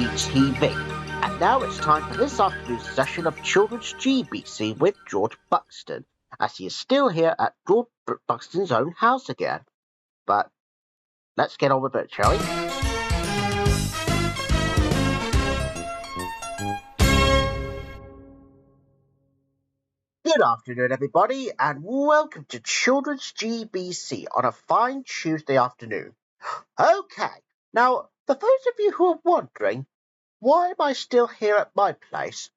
TV. And now it's time for this afternoon's session of Children's GBC with George Buxton, as he is still here at George Buxton's own house again. But let's get on with it, shall we? Good afternoon, everybody, and welcome to Children's GBC on a fine Tuesday afternoon. Okay, now, for those of you who are wondering, why am I still here at my place?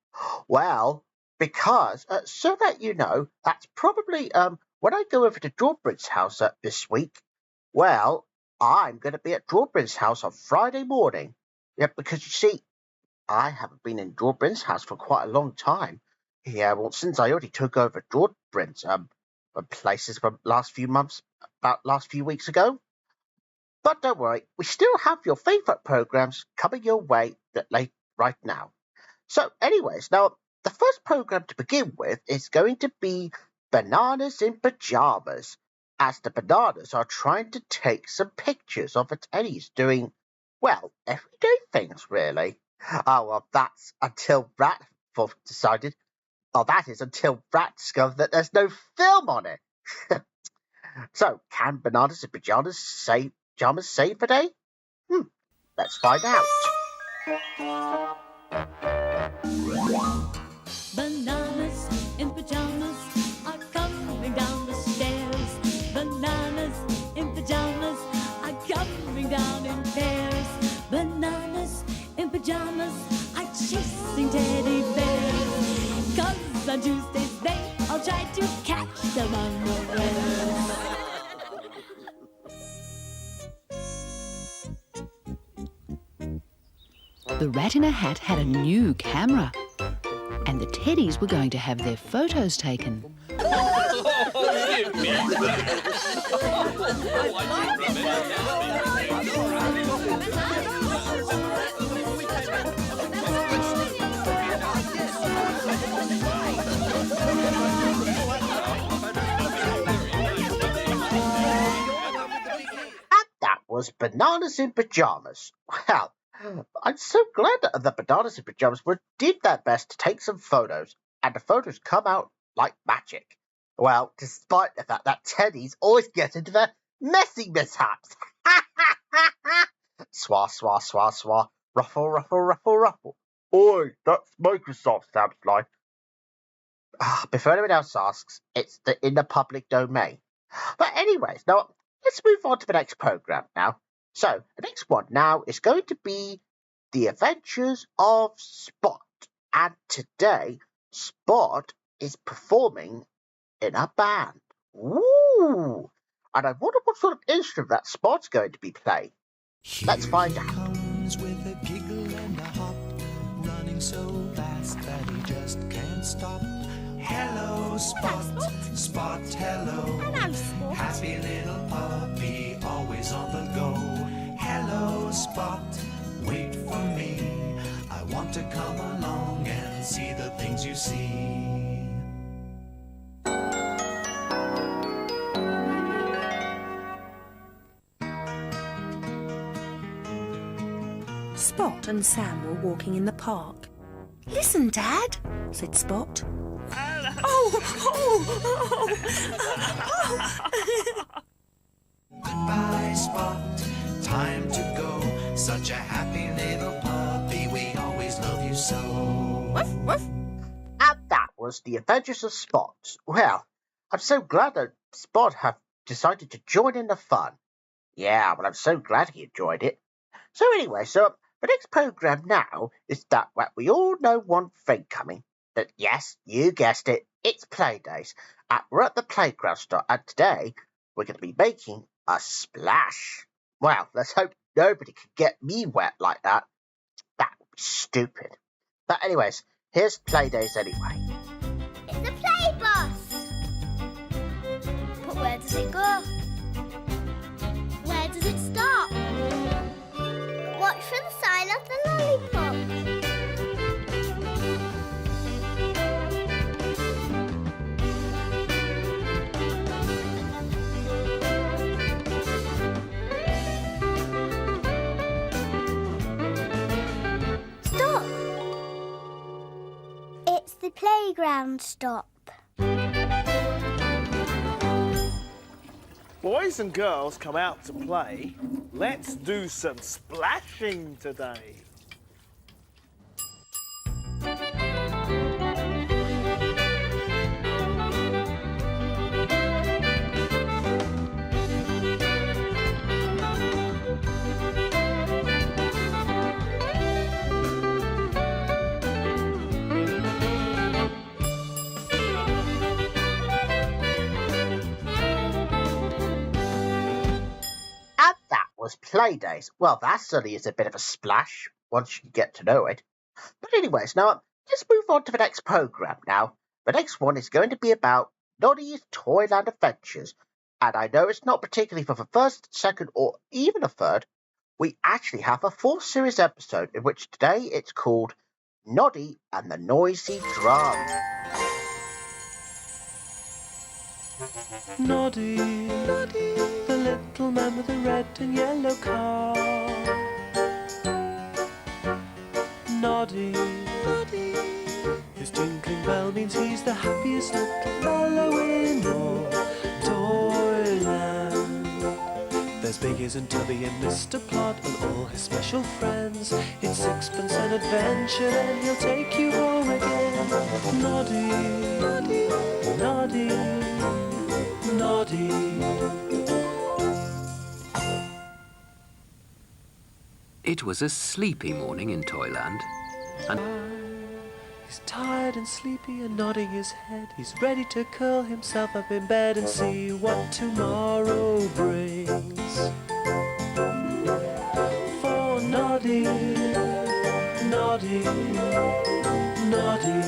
Well, because, so that you know, that's probably, when I go over to Drawbridge's house this week, well, I'm going to be at Drawbridge's house on Friday morning. Yeah, because you see, I haven't been in Drawbridge's house for quite a long time. Yeah, well, since I already took over Drawbridge's places from last few weeks ago. But don't worry, we still have your favourite programmes coming your way right now. So anyways, now the first programme to begin with is going to be Bananas in Pyjamas, as the bananas are trying to take some pictures of the teddies doing, well, everyday things really. Oh, well, that's until Rat decided. Oh, that is until Rat discovered that there's no film on it. So, can Bananas in Pyjamas save the day? Let's find out. Bananas in pyjamas are coming down the stairs. Bananas in pyjamas are coming down in pairs. Bananas in pyjamas are chasing teddy bears. 'Cause on Tuesdays they all try to catch them unawares. The Rat in a Hat had a new camera, and the teddies were going to have their photos taken. That was Bananas in Pyjamas. Well, I'm so glad that the Bananas in Pyjamas did their best to take some photos, and the photos come out like magic. Well, despite the fact that teddies always get into their messy mishaps. Swah, swah, swah, swah. Ruffle, ruffle, ruffle, ruffle. Oi, that's Microsoft Sam's line. Before anyone else asks, it's in the public domain. But anyways, now let's move on to the next programme now. So, the next one now is going to be The Adventures of Spot. And today, Spot is performing in a band. Ooh! And I wonder what sort of instrument that Spot's going to be playing. Let's find out. Comes with a giggle and a hop, running so fast that he just can't stop. Hello, Spot, Spot, hello. Hello, Spot. Happy little puppy, always on the go. Hello, Spot, wait for me. I want to come along and see the things you see. Spot and Sam were walking in the park. "Listen, Dad," said Spot. Goodbye, Spot, time to go. Such a happy little puppy, we always love you so. Woof, woof. And that was The Adventures of Spot. Well, I'm so glad that Spot have decided to join in the fun. Yeah, well, I'm so glad he enjoyed it. So anyway, the next programme now is that we all know one thing coming. That yes, you guessed it, it's play days. We're at the playground store, and today we're going to be making a splash. Well, let's hope nobody can get me wet like that. That would be stupid. But anyways, here's play days anyway. It's the play bus! But where does it go? Where does it stop? Watch for the sign of the lollipop. the playground stop? Boys and girls come out to play. Let's do some splashing today. And that was Playdays. Well, that certainly is a bit of a splash once you get to know it. But anyways, now let's move on to the next programme now. The next one is going to be about Noddy's Toyland Adventures. And I know it's not particularly for the first, second, or even a third. We actually have a full series episode in which today it's called Noddy and the Noisy Drum. Noddy, Noddy, the little man with the red and yellow car. Noddy, Noddy, his tinkling bell means he's the happiest little fellow in all Toyland. There's Biggies and Tubby and Mr. Plod and all his special friends. It's sixpence an adventure and he'll take you home again. Noddy, Noddy, Noddy, Noddy. It was a sleepy morning in Toyland, and He's tired and sleepy and nodding his head. He's ready to curl himself up in bed and see what tomorrow brings. For Noddy, Noddy, Noddy.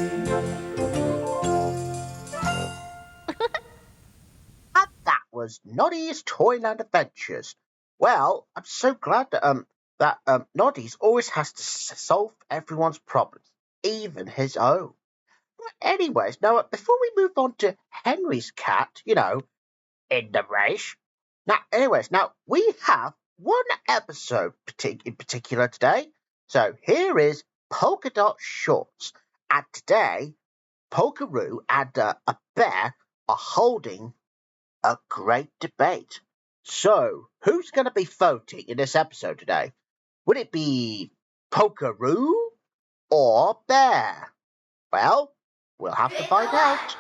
And that was Noddy's Toyland Adventures. Well, I'm so glad that Noddy's always has to solve everyone's problems, even his own. But anyways, now before we move on to Henry's cat, in the race. Now we have one episode in particular today. So here is Polka Dot Shorts. And today, Polkaroo and a bear are holding a great debate. So, who's going to be voting in this episode today? Would it be Polkaroo or Bear? Well, we'll have to find out.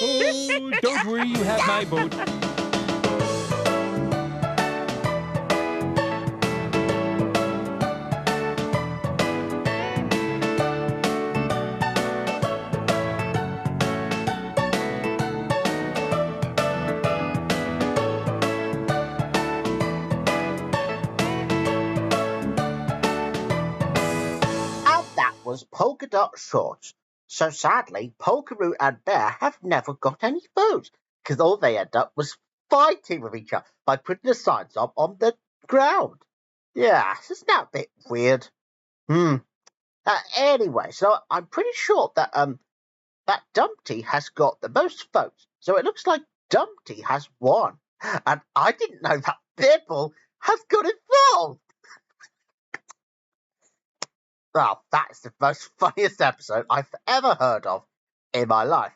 Oh, don't worry, you have my boat. Was Polka Dot Shorts. So sadly, Polkaroo and Bear have never got any votes because all they end up was fighting with each other by putting the signs up on the ground. Yeah, isn't that a bit weird? Anyway, so I'm pretty sure that that Dumpty has got the most votes. So it looks like Dumpty has won, and I didn't know that Bibble has got involved. Well, that's the most funniest episode I've ever heard of in my life.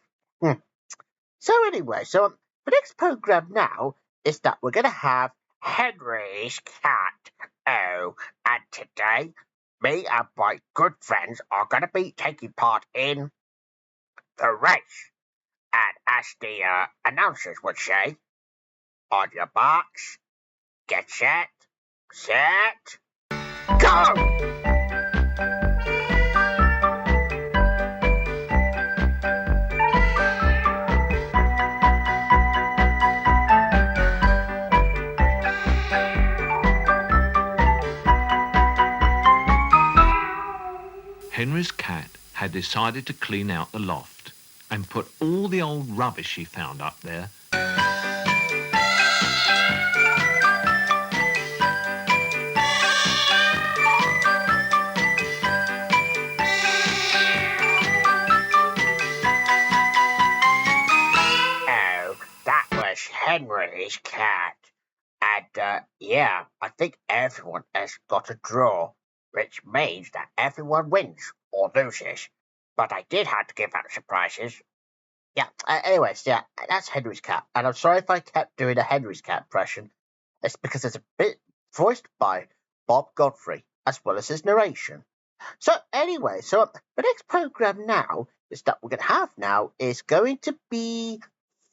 So anyway, the next programme now is that we're going to have Henry's cat. Oh, and today, me and my good friends are going to be taking part in the race. And as the announcers would say, on your marks, get set, go! Henry's cat had decided to clean out the loft and put all the old rubbish he found up there. Oh, that was Henry's cat. And, yeah, I think everyone has got a draw, which means that everyone wins or loses. But I did have to give out surprises. Yeah, anyways, yeah, that's Henry's cat. And I'm sorry if I kept doing a Henry's cat impression. It's because it's a bit voiced by Bob Godfrey, as well as his narration. So anyway, the next program now is that we're going to have now is going to be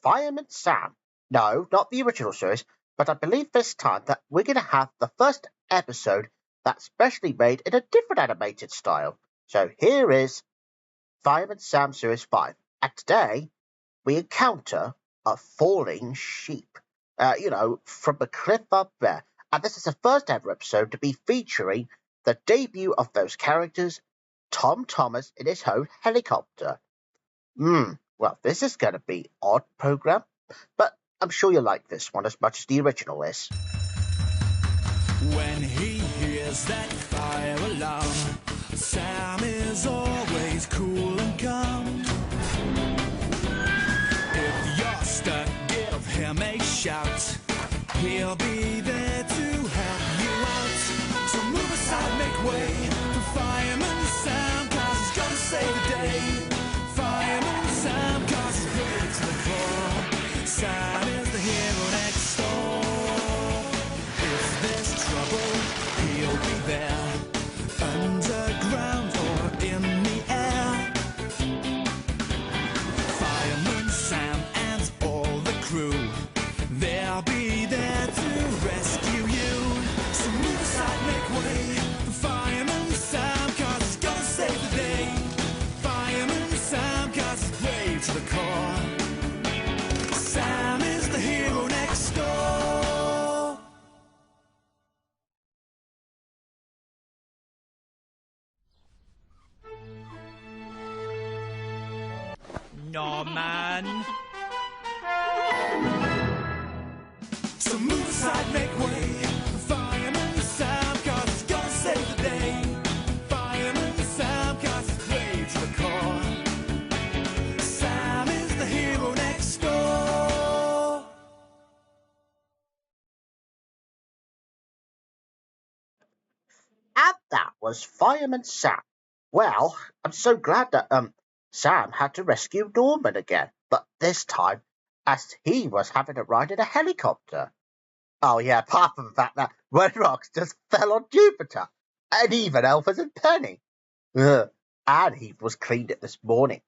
Fireman Sam. No, not the original series, but I believe this time that we're going to have the first episode that's specially made in a different animated style. So here is Fireman Sam Series 5. And today we encounter a falling sheep, from a cliff up there. And this is the first ever episode to be featuring the debut of those characters, Tom Thomas in his own helicopter. Well, this is going to be an odd program, but I'm sure you'll like this one as much as the original is. When he hears that fire alarm, Sam is always cool and calm. If you're stuck, give him a shout. He'll be there to help you out. So move aside, make way for Fireman Sam, 'cause he's gonna save the day. Fireman Sam, 'cause he's great to the floor. Sam is the hero next door. If there's trouble, he'll be there, underground or in the air. Fireman Sam and all the crew, they'll be there to rescue you. So move aside, make way for Fireman Sam, 'cause he's gonna save the day. Fireman Sam, 'cause he's brave to the core. Sam is the hero next door. Norman. So move aside, make way for Fireman Sam, 'cause he's gonna save the day. Fireman Sam, 'cause he's brave to the core. Sam is the hero next door. And that was Fireman Sam. Well, I'm so glad that Sam had to rescue Norman again, but this time as he was having a ride in a helicopter. Oh yeah, apart from the fact that Red Rocks just fell on Jupiter, and even Elvis and Penny. Ugh. And he was cleaned it this morning.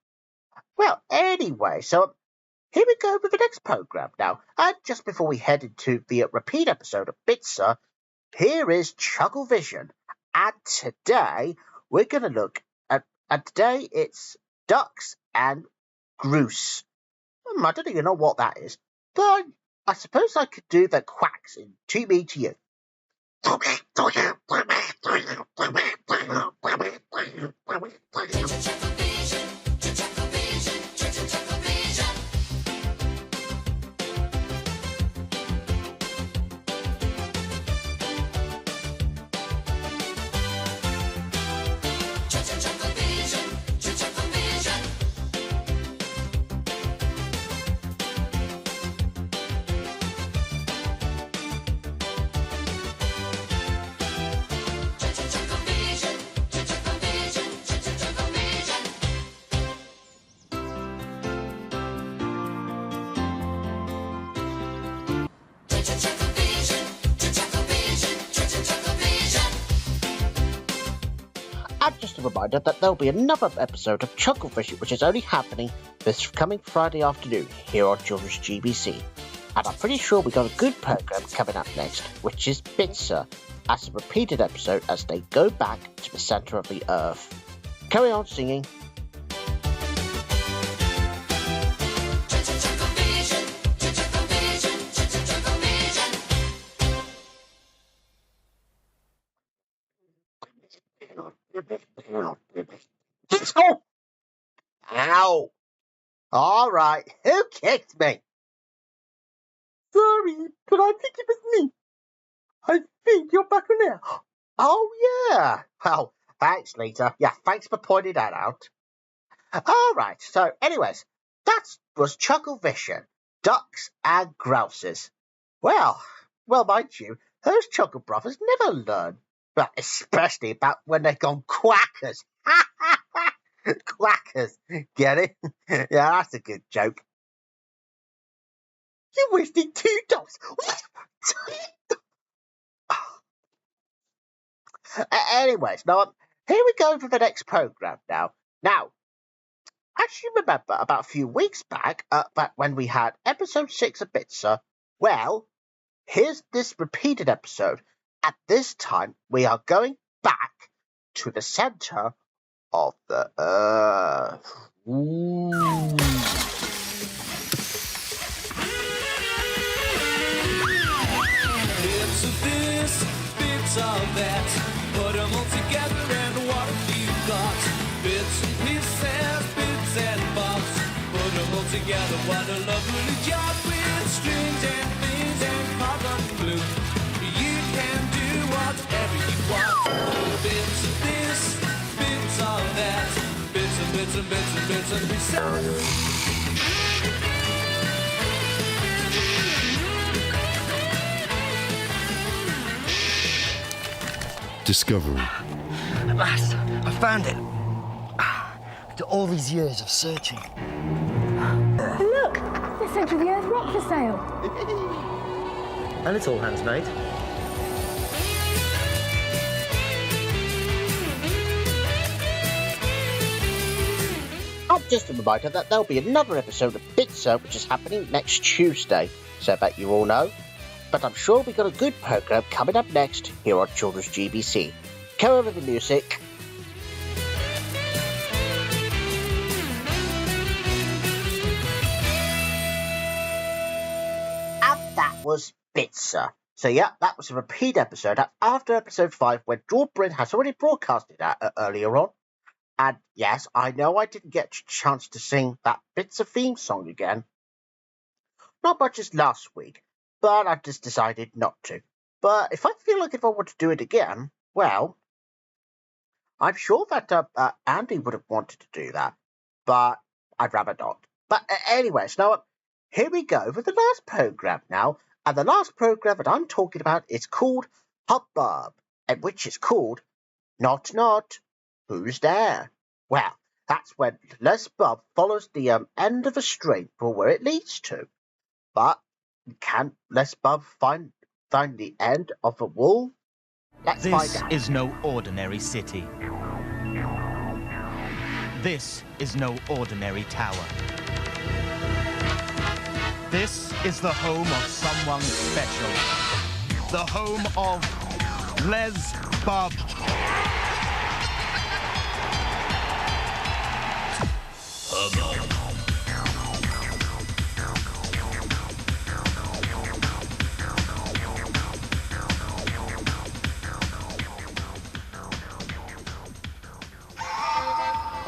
Well, anyway, so here we go with the next program now. And just before we head into the repeat episode of Bitzer, here is Chuckle Vision. And today we're going to look at, and today it's ducks and grouse. I don't even know what that is, but I suppose I could do the quacks in To Me To You. And just a reminder that there'll be another episode of Chuckle Vision, which is only happening this coming Friday afternoon here on Children's GBC. And I'm pretty sure we've got a good program coming up next, which is Bitzer, as a repeated episode as they go back to the centre of the earth. Carry on singing. Oh, ow! All right, who kicked me? Sorry, but I think it was me. I think you're back on there. Oh, yeah. Well, thanks, Lita. Yeah, thanks for pointing that out. All right, so anyways, that was Chuckle Vision, Ducks and Grouses. Well, mind you, those Chuckle Brothers never learn. Well, especially about when they've gone quackers. Quackers, get it? Yeah, that's a good joke. You're wasting 2 dogs. Anyways, now here we go for the next program now. Now, as you remember, about a few weeks back when we had episode 6 of Bitzer, well, here's this repeated episode. At this time, we are going back to the center of the Earth. Ooh. Bits of this, bits of that. Put them all together and what have you got? Bits and pieces, bits and bobs. Put them all together, what a lovely job. With strings and things and carbon glue. You can do whatever you want. Bits of this, bits of that. Bits and bits and bits and bits and pieces. Discovery. At last, I found it. After all these years of searching. Look, the centre of the Earth rock for sale. And it's all hands-made. And just a reminder that there'll be another episode of Bitzer, which is happening next Tuesday, so I bet you all know. But I'm sure we've got a good program coming up next here on Children's GBC. Go over the music. And that was Bitzer. So yeah, that was a repeat episode after episode 5 when George Buxton has already broadcasted that earlier on. And yes, I know I didn't get a chance to sing that Bitzer theme song again. Not much as last week, but I just decided not to. But if I feel like if I want to do it again, well, I'm sure that Andy would have wanted to do that, but I'd rather not. But anyways, now here we go for the last program now, and the last program that I'm talking about is called Hubbub, and which is called Not, Who's There? Well, that's when Les Bub follows the end of a string for where it leads to. But can Les Bub find the end of a wall? Let's find out. This is no ordinary city. This is no ordinary tower. This is the home of someone special. The home of Les Bub.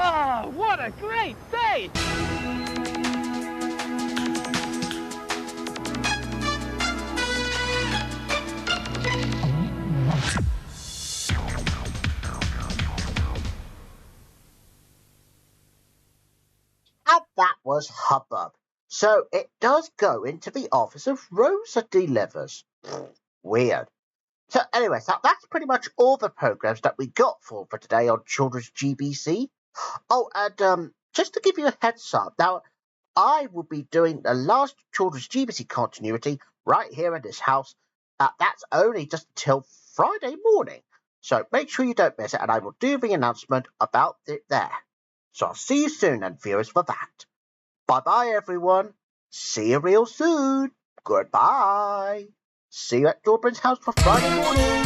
Oh, what a great day! And that was Hubbub. So it does go into the office of Rosa Delivers. Weird. So anyway, so that's pretty much all the programs that we got for today on Children's GBC. Oh, and just to give you a heads up, now I will be doing the last Children's GBC continuity right here in this house. That's only just until Friday morning. So make sure you don't miss it, and I will do the announcement about it there. So I'll see you soon, then, viewers, for that. Bye-bye, everyone. See you real soon. Goodbye. See you at Dorbrand's house for Friday morning.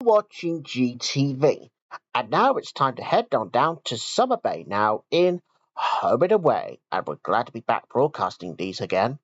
Watching GTV. And now it's time to head on down to Summer Bay now in Home and Away. And we're glad to be back broadcasting these again.